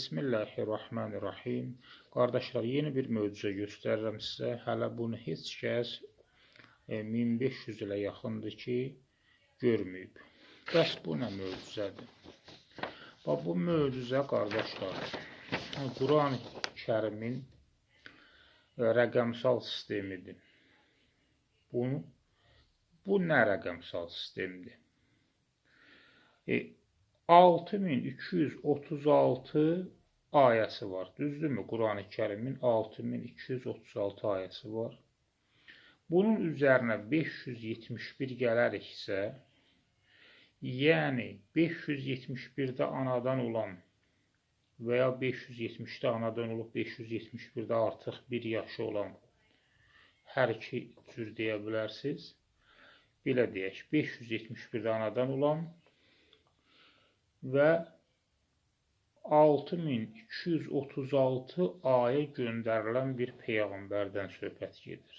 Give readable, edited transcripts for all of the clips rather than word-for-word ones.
Bismillahirrahmanirrahim. Qardaşlar, yeni bir möcüzə göstərirəm sizə. Hələ bunu heç kəs 1500 ilə yaxındır ki, görməyib. Bəs bu nə möcüzədir? Bu möcüzə, qardaşlar, Qurani-Kərimin rəqəmsal sistemidir. Bu nə rəqəmsal sistemdir? 6236 ayəsi var. Düzdürmü? Qurani-Kərimin 6236 ayəsi var. Bunun üzərinə 571 gələriksə, yəni 571-də anadan olan və ya 570-də anadan olub 571-də artıq bir yaşı olan hər iki cür deyə bilərsiniz. Belə deyək, 571-də anadan olan və 6236 ayə göndərilən bir peyğəmbərdən söhbət gedir.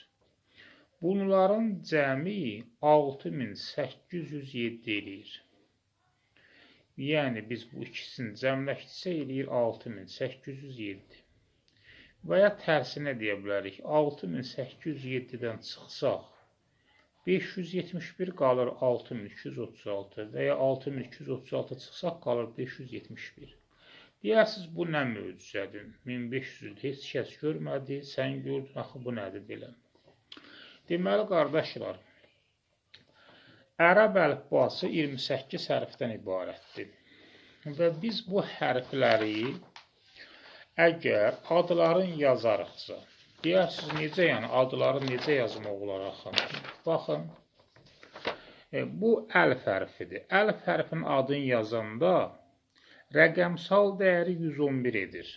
Bunların cəmi 6807 eləyir. Yəni biz bu ikisini cəmləşdirsə eləyir 6807. Və ya tərsinə deyə bilərik, 6807-dən çıxsaq 571 qalır 6236 və ya 6236 çıxsaq qalır 571. Deyərsiniz, bu nə möcüzədir? 1500 heç kəs görmədi, sən gördün, axı bu nədir deyiləm. Deməli, qardaşlar, ərəb əlifbası 28 hərfdən ibarətdir. Və biz bu hərfləri əgər adların yazarıqsa, deyərsiniz, necə yəni, adları necə yazmaq olar axı? Baxın, bu əlif hərfidir. Əlif hərfin adını yazanda rəqəmsal dəyəri 111 edir.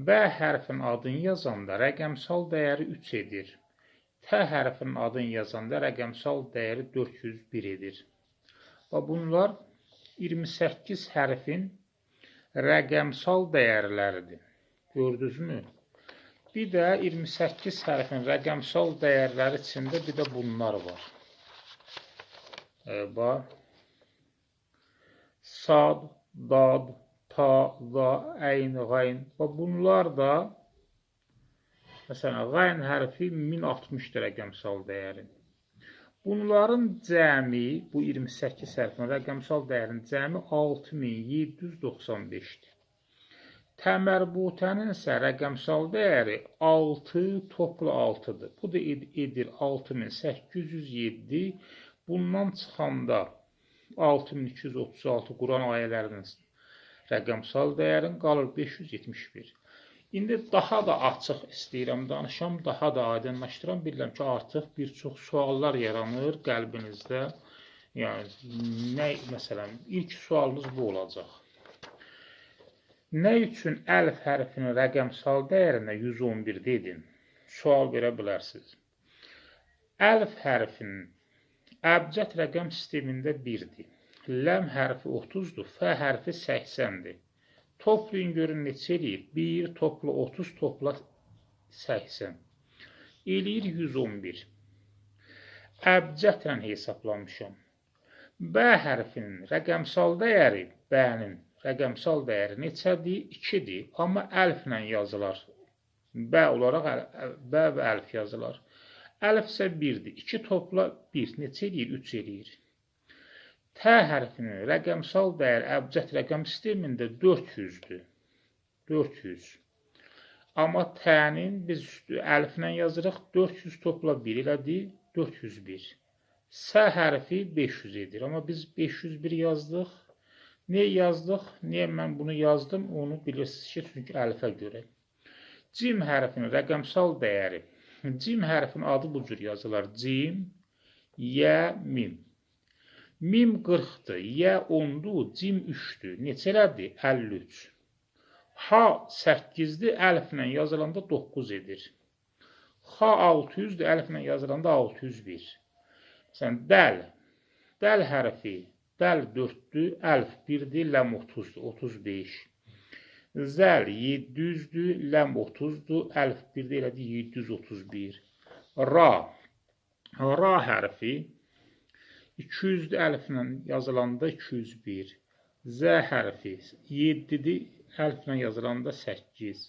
B hərfin adını yazanda rəqəmsal dəyəri 3 edir. T hərfin adını yazanda rəqəmsal dəyəri 401 edir. Və bunlar 28 hərfin rəqəmsal dəyərləridir. Gördünüzmü? Bir də 28 hərfin rəqəmsal dəyərləri içində bir də bunlar var. Bax. Sad, dad, ta, za, əyn, qayn. Bunlar da, məsələn, qayn hərfi 1060 rəqəmsal dəyəri. Bunların cəmi, bu 28 hərfin rəqəmsal dəyərinin cəmi 6795-dir. Təmərbutənin isə rəqəmsal dəyəri 6 toplu 6-dır. Bu da edir 6807. Bundan çıxanda 6236 Quran ayələrinin rəqəmsal dəyərin qalır 571. İndi daha da açıq istəyirəm danışam, daha da aydınlaşdıram. Bilirəm ki, artıq bir çox suallar yaranır qəlbinizdə. Yəni, məsələn, ilk sualımız bu olacaq. Nə üçün əlif hərfinin rəqəmsal dəyərinə 111 dedin? Sual verə bilərsiniz. Əlif hərfinin əbcəd rəqəm sistemində 1-dir. Ləm hərfi 30-dur, fə hərfi 80-dir. Toplayın görün neçə eləyir? 1 topla 30 topla 80. Eləyir 111. Əbcədlə hesablamışam. B hərfinin rəqəmsal dəyəri, B-nin rəqəmsal dəyəri neçədir? 2-dir. Amma əlflə yazılar. B olaraq B və əlf yazılar. Əlf isə 1-dir. 2 topla 1. Neçə eləyir? 3 eləyir. T hərfinin rəqəmsal dəyəri əbcəd rəqəm sistemində 400-dür. 400. Amma T-nin biz əlflə yazırıq. 400 topla 1 elədir. 401. S hərfi 500 edir. Amma biz 501 yazdıq. Niyə yazdıq? Niyə mən bunu yazdım? Onu bilirsiniz ki, çünki əlfə görə. Cim hərfinin rəqəmsal dəyəri. Cim hərfinin adı bu cür yazılar. Cim, yə, mim. Mim 40-dır, yə 10-dur, cim 3-dür. Neçələrdir? 53. H 8-dir, əlflə yazılanda 9 edir. X 600-dür, əlflə yazılanda 601. Məsələn, dəl. Dəl hərfi. Dəl 4-dür, əlf 1-dir, ləm 30-dur, 35. Zəl 700-dür, ləm 30-dur, əlf 1-dir, elədir 731. Ra. Ra hərfi 200-dür, əlflə yazılanda 201. Z hərfi 7-dir, əlflə yazılanda 8.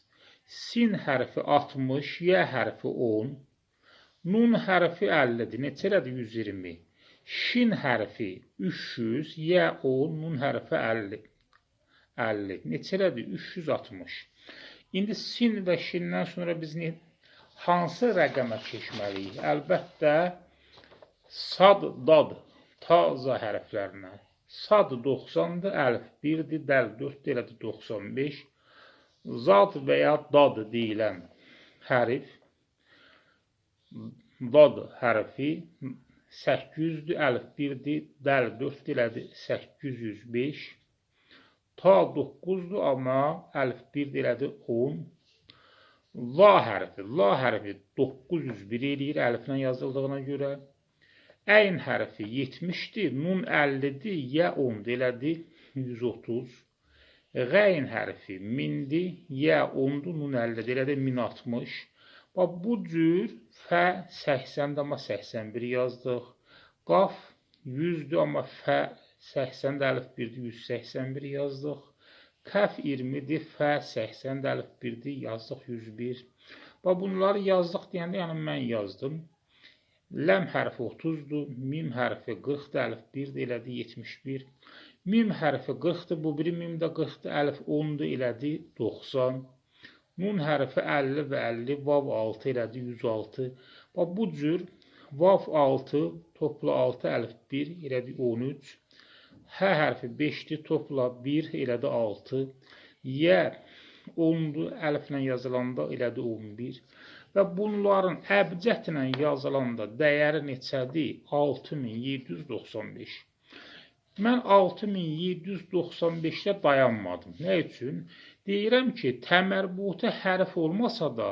Sin hərfi 60, Y hərfi 10. Nun hərfi 50-dir, neçə elədir? 120. Şin hərfi 300, Y 10, nun hərfi 50. 50. Neçə elədir? 360. İndi sin və şindən sonra biz hansı rəqəmə keçməliyik? Əlbəttə, sad, dad, taza hərflərinə. Sad 90-dır, əlif 1-dir, dəl 4-dir, elədir 95. Zad və ya dad deyilən hərf, dad hərfi 800-dür, əlif 1-dir, dəl 4-dir, elədir 805. Ta 9-dur, amma əlif 1-dir, elədir 10. La hərfi 901 eləyir, əliflə yazıldığına görə. Əyn hərfi 70-dir, nun 50-dir, Y 10-dir, elədir 130. Qəyn hərfi 1000-dir, Y 10-dur, nun 50-dir, elədir 1060. Bax, bu cür fə 80-dir, amma 81 yazdıq. Qaf 100-dür, amma fə 80-dir, əlif 1-dir, 181 yazdıq. Kəf 20-dir, fə 80-dir, əlif 1-dir, yazdıq 101. Bax, bunları yazdıq deyəndə, yəni mən yazdım. Ləm hərfi 30-dur, mim hərfi 40-dır, əlif 1-dir, elədi 71. Mim hərfi 40-dır, bu biri mim də 40-dır, əlif 10-dur, elədi 90. Nun hərfi 50 və 50, vav 6 elədi 106. Bax, bu cür vav 6, topla 6, əlif 1 elədi 13. Hə hərfi 5-dir, topla 1 elədi 6. Y 10-dur, əliflə yazılanda elədi 11. Və bunların əbcədlə yazılanda dəyəri neçədir? 6795. Mən 6795-də dayanmadım. Nə üçün? Deyirəm ki, təmərbuti hərf olmasa da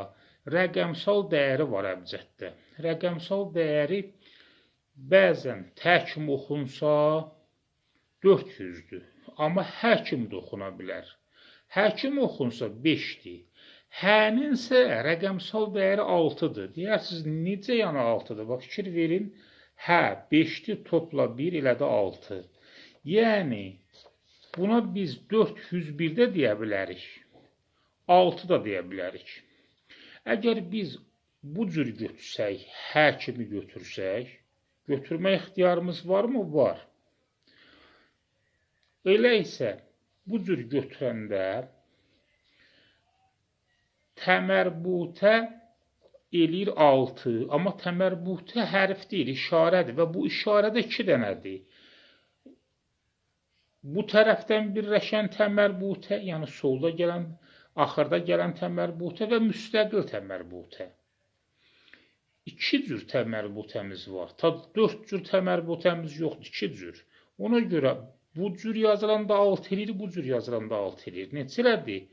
rəqəmsal dəyəri var əbcəddə. Rəqəmsal dəyəri bəzən tək oxunsa 400-dür. Amma həkim də oxuna bilər. Həkim oxunsa 5-dir. Hənin isə rəqəmsal dəyəri 6-dır. Deyirsiniz, necə yəni 6-dır? Bax, fikir verin. Hə, 5-dir, topla 1 elədi 6. Yəni, buna biz 401-də deyə bilərik. 6 da deyə bilərik. Əgər biz bu cür götürsək, hə kimi götürsək, götürmə ixtiyarımız varmı? Var. Elə isə bu cür götürəndə təmərbutə eləyir 6, amma təmərbutə hərf deyil, işarədir və bu işarədə 2 dənədir. Bu tərəfdən birləşən təmərbutə, yəni solda gələn, axırda gələn təmərbutə və müstəqil təmərbutə. 2 cür təmərbutəmiz var. 4 cür təmərbutəmiz yoxdur, 2 cür. Ona görə bu cür yazılanda 6 eləyir, bu cür yazılanda 6 eləyir. Neçələrdir?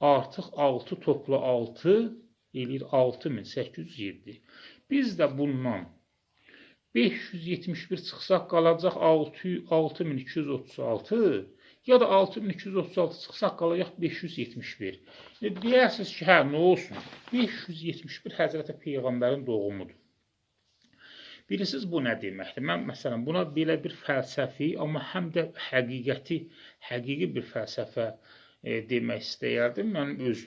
Artıq 6 topla 6 eləyir 6807. Biz də bundan 571 çıxsaq qalacaq 6236, ya da 6236 çıxsaq qalacaq 571. Deyirsiniz ki, hə, nə olsun? 571 Həzrəti Peyğəmbərin doğumudur. Bilirsiniz, bu nə deməkdir? Mən, məsələn, buna belə bir fəlsəfi, amma həm də həqiqi bir fəlsəfə demək istəyərdim. Mənim öz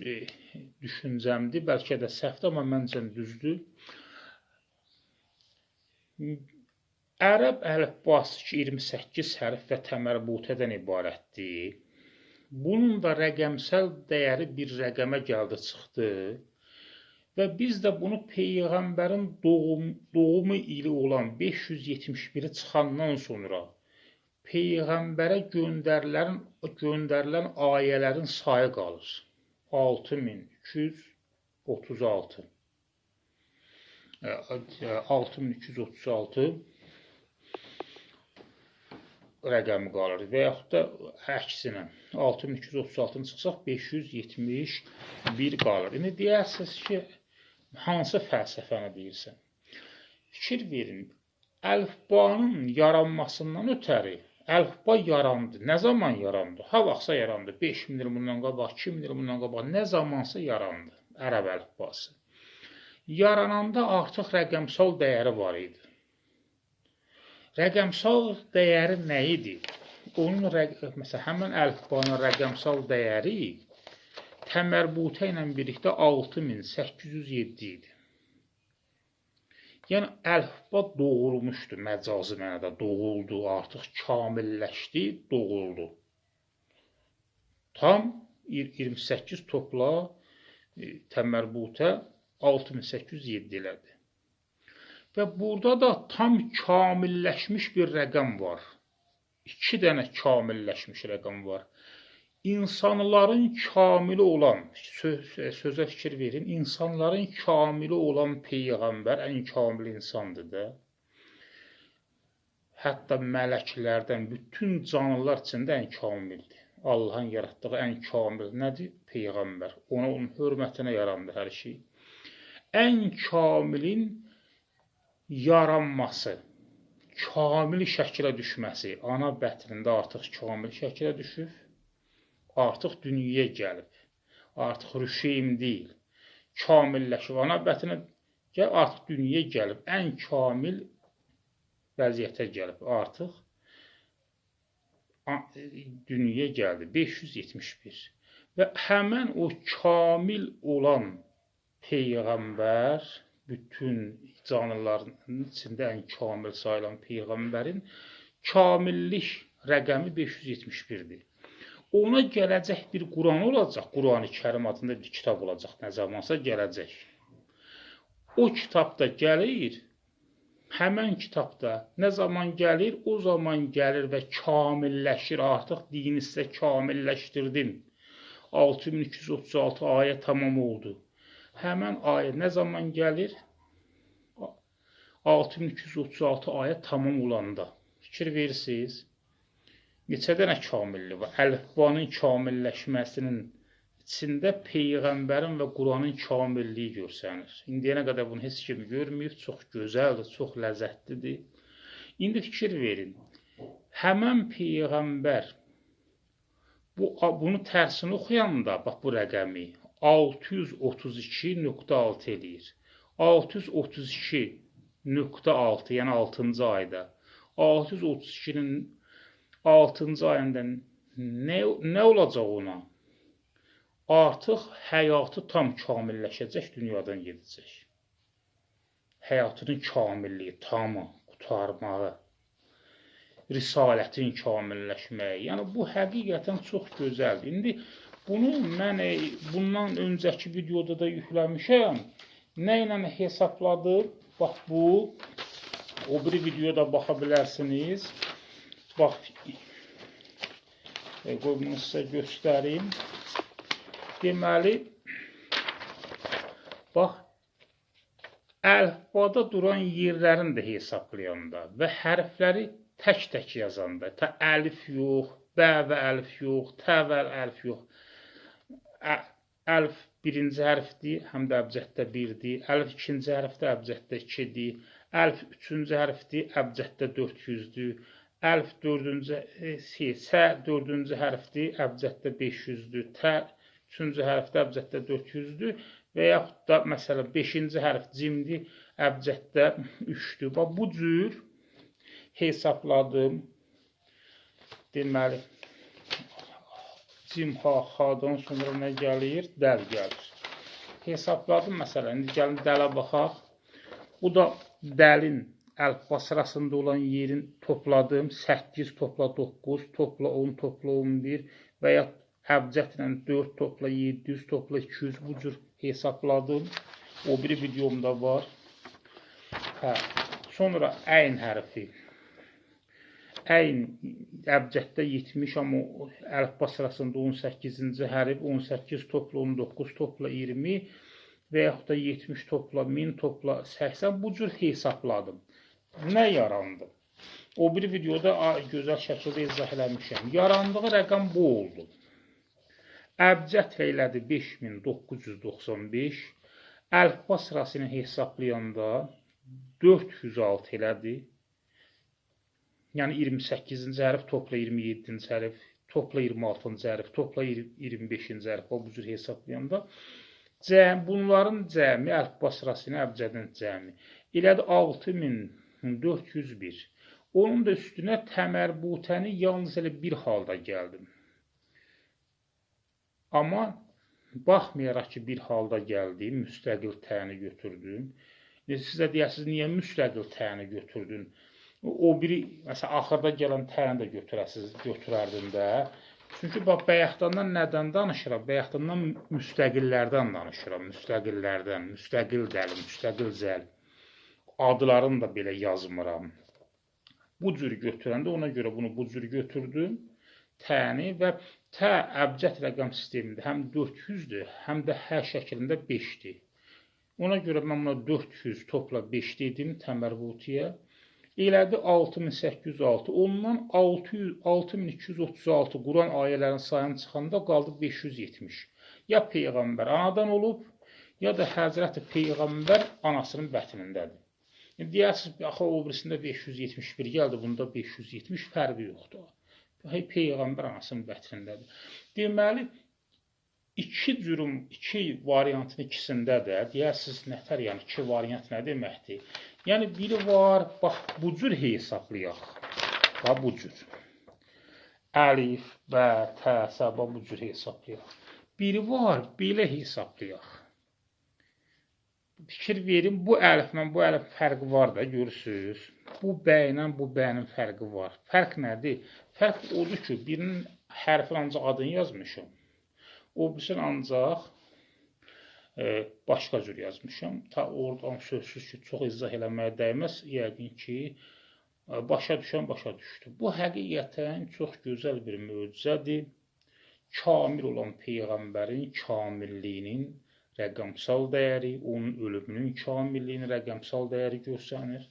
düşüncəmdir. Bəlkə də səhvdir, amma məncə düzdür. Ərəb əlifbası 28 hərf və təmərbutədən ibarətdir. Bunun da rəqəmsal dəyəri bir rəqəmə gəldi, çıxdı. Və biz də bunu Peyğəmbərin doğumu ili olan 571-i çıxandan sonra Peyğəmbərə göndərilən ayələrin sayı qalır. 6236. 6236 rəqəmi qalır. Və yaxud da əksinə 6236-nı çıxsaq 571 qalır. İndi deyirsiniz ki, hansı fəlsəfəni deyirsən? Fikir verin, əlifbanın yaranmasından ötəri əlifba yarandı. Nə zaman yarandı? Ha vaxtsa yarandı. 5000 il bundan qabaq, 2000 il bundan qabaq, nə zamansa yarandı ərəb əlifbası. Yarananda artıq rəqəmsal dəyəri var idi. Rəqəmsal dəyəri nə idi? onun məsələn, həmin əlifbanın rəqəmsal dəyəri təmərbutə ilə birlikdə 6807 idi. Yəni, əlifba doğulmuşdu, məcazi mənada doğuldu, artıq kamilləşdi, doğuldu. Tam 28 topla təmərbutə 6807 elədi. Və burada da tam kamilləşmiş bir rəqəm var. 2 dənə kamilləşmiş rəqəm var. İnsanların kamili olan, sözə fikir verin, insanların kamili olan Peyğəmbər ən kamil insandır da. Hətta mələklərdən bütün canlılar içində ən kamildir. Allahın yaratdığı ən kamil nədir? Peyğəmbər. Onun hörmətinə yarandı hər şey. Ən kamilin yaranması, kamil şəkilə düşməsi, ana bətnində artıq kamil şəkilə düşüb, artıq dünyaya gəlib, artıq rüşeym deyil, kamilləşib, ana bətnə gəlib, artıq dünyaya gəlib, ən kamil vəziyyətə gəlib, artıq dünyaya gəldi, 571. Və həmən o kamil olan Peyğəmbər, bütün canlıların içində ən kamil sayılan Peyğəmbərin kamillik rəqəmi 571-dir. Ona gələcək bir Quran olacaq, Qurani Kərim adında bir kitab olacaq, nə zamansa gələcək. O kitabda gəlir, həmən kitabda nə zaman gəlir, o zaman gəlir və kamilləşir, artıq dini sizə kamilləşdirdim. 6236 ayə tamam oldu. Həmən ayə nə zaman gəlir? 6236 ayə tamam olanda. Fikir verirsiniz. Neçə dənə kamillik var? Əlifbanın kamilləşməsinin içində Peyğəmbərin və Quranın kamilliyi görsənir. İndiyənə qədər bunu heç kim görməyib, çox gözəldir, çox ləzzətlidir. İndi fikir verin, həmən Peyğəmbər bunu tərsini oxuyanda, bax bu rəqəmi 632.6 eləyir. 632.6, yəni 6-cı ayda. 632-nin 6-cı ayında nə olacaq ona? Artıq həyatı tam kamilləşəcək, dünyadan gedəcək. Həyatının kamilliyi, tamı, qutarmağı, risalətin kamilləşməyi. Yəni, bu həqiqətən çox gözəldir. İndi bunu mən bundan öncəki videoda da yükləmişəm. Nə ilə hesabladım? Bax, bu, o biri videoda baxa bilərsiniz. Bax, bunu sizə göstərim. Deməli, bax, əlifbada duran yerlərini də hesablayanda və hərfləri tək-tək yazanda, əlif yox, bə və əlif yox, tə və əlif yox. Əlif birinci hərfdir, həm də əbcəddə 1-dir. Əlif ikinci hərfdir, əbcəddə 2-dir. Əlif üçüncü hərfdir, əbcəddə 400-dür. Əlif sə dördüncü hərfdir, əbcəddə 500-dür. Tə üçüncü hərfdə əbcəddə 400-dür. Və yaxud da, məsələn, 5-ci hərf cimdir, əbcəddə 3-dür. Bu cür hesabladım. Deməli, cim, xadan sonra nə gəlir? Dəl gəlir. Hesabladım, məsələn, indi gəlin dələ baxaq. Bu da dəlin əlifba sırasında olan yerin topladım. 8 topla 9, topla 10, topla 11 və ya əbcədlə 4 topla 700, topla 200 bu cür hesabladım. O biri videomda var. Sonra əyn hərfi. Əyn əbcəddə 70, amma əlifba sırasında 18-ci hərf, 18 topla 19, topla 20 və yaxud da 70 topla 1000, topla 80 bu cür hesabladım. Nə yarandı? O bir videoda gözəl şəkildə izah eləmişəm. Yarandığı rəqəm bu oldu. Əbcəd elədi 5995. Əlifba sırasını hesablayanda 406 elədi. Yəni 28-ci hərf, topla 27-ci hərf, topla 26-cı hərf, topla 25-ci hərf, bu cür hesablayanda bunların cəmi, əlifba sırasını əbcədin cəmi elədi 6401. Onun da üstünə təmərbutəni yalnız elə bir halda gəldim. Amma baxmayaraq ki, bir halda gəldim, müstəqil təyini götürdüm. Siz də deyəsiniz, niyə müstəqil təyini götürdün? O biri, məsələn, axırda gələn təyini də götürərdin də. Çünki bayaqdan nədən danışıram? Bayaqdan müstəqillərdən danışıram. Müstəqillərdən, müstəqil dəli, müstəqil zəl. Adlarını da belə yazmıram. Bu cür götürəndə ona görə bunu bu cür götürdüm. Təni və tə əbcəd rəqəm sistemində həm 400-dür, həm də hər şəklində 5-dir. Ona görə mən buna 400 topla 5 dedim təmərbutiyə. Elədi 6806. Ondan 6236 Quran ayələrin sayını çıxanda qaldı 570. Ya Peyğəmbər anadan olub, ya da Həzrəti Peyğəmbər anasının bətnindədir. Deyəsiniz, axı o birisində 571 gəldi, bunda 570 fərqi yoxdur. Peyğəmbər anasının bətnindədir. Deməli, iki variantın ikisində də deyərsiniz, nətər, yəni iki variant nə deməkdir? Yəni, biri var, bax, bu cür hesablayaq. Bax, bu cür. Əlif, bə, tə, sə, bax, bu cür hesablayaq. Biri var, belə hesablayaq. Fikir verin, bu əliflə bu əlif fərqi var da, görürsünüz. Bu bə ilə bu bənin fərqi var. Fərq nədir? Fərq odur ki, birinin hərfin ancaq adını yazmışım. O birisi ancaq başqa cür yazmışım. Ta oradan sözsüz ki, çox izah eləməyə dəyməz. Yəqin ki, başa düşən başa düşdü. Bu həqiqətən çox gözəl bir möcüzədir. Kamil olan Peyğəmbərin kamilliyinin rəqəmsal dəyəri, onun ölümünün kamilliyinin rəqəmsal dəyəri göstərir.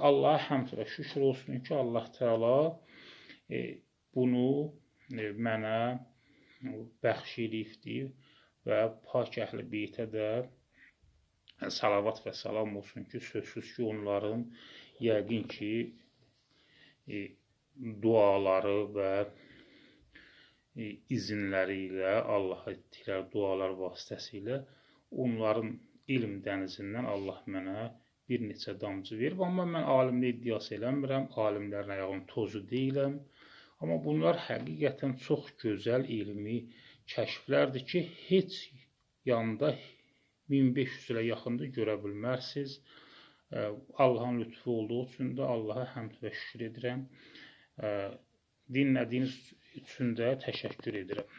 Allaha həmd və şükür olsun ki, Allah Teala bunu mənə bəxş edibdir və pak əhl-i beytə də salavat və salam olsun ki, sözsüz ki, onların yəqin ki, duaları və izinləri ilə, Allaha etdikləri dualar vasitəsilə onların ilm dənizindən Allah mənə bir neçə damcı verib. Amma mən alimdə iddiası eləmirəm, alimlərin ayağının tozu deyiləm. Amma bunlar həqiqətən çox gözəl elmi kəşflərdir ki, heç yanda 1500 ilə yaxında görə bilmərsiniz. Allahın lütfu olduğu üçün də Allaha həmd və şükür edirəm. Dinlədiyiniz üçün də təşəkkür edirəm.